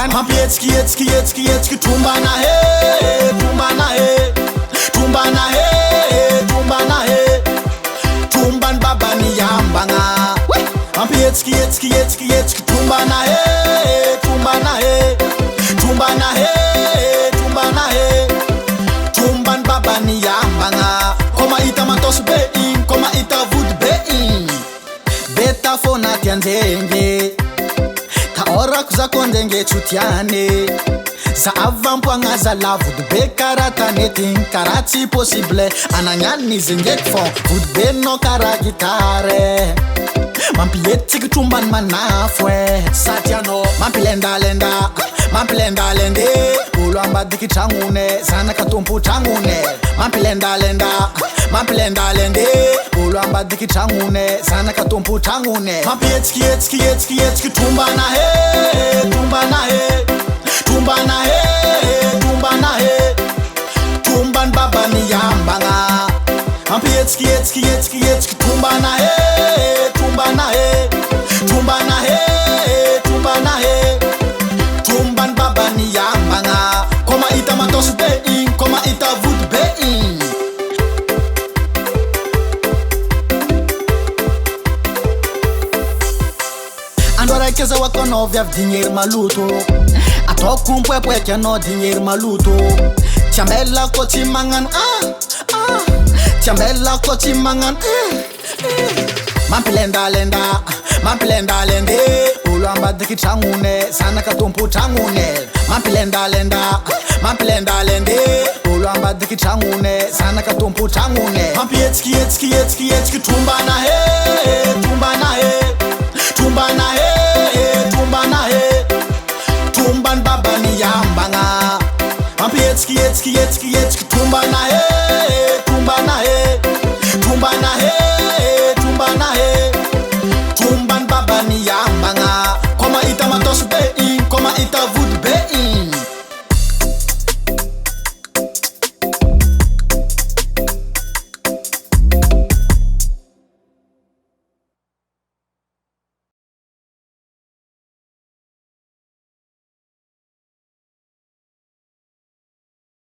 Mampietsky tombana he, tombana he, tombana he, tombana he, tomban babani yambanga. Mampietsky tombana he, tombana he, tombana he, tombana he, tomban babani yambanga. Koma ita matos bein, koma ita vud bein. Beta fona tianzenge. Ora kuza kondenge chutiane za avampoagna za lavody be karata netin karatsy possible ananyany zengek fon vody be no kara gitare mampietsika trombany manafo sady anao mampilendalenda mampilendalende olo ambadiky tragnone zanaka tompo tragnone mampilendalenda mampilendalende olo ambadiky tragnone zanaka tompo tragnone mampietsky tombana he, tombana he, tombana he, tombana he, tomban babani yambanga. Mampietsky tombana he, tombana he, tombana he, tombana he, tomban babani yambanga. Koma ita matos bein, koma ita vud bein. Andora keza wako no vya dinheiro maluto. Atoko mpwepwe que no dinheiro maluto. Tiambela ko timangan tiambela ko timangan mampilendalenda mampilendalende olo ambadiky tragnone zanaka tompo tragnone mampilendalenda mampilendalende olo ambadiky tragnone zanaka tompo tragnone mampietsky tombana he, tombana he, tombana he, tombana he, tomban babani yambanga. Mampietsky tombana he.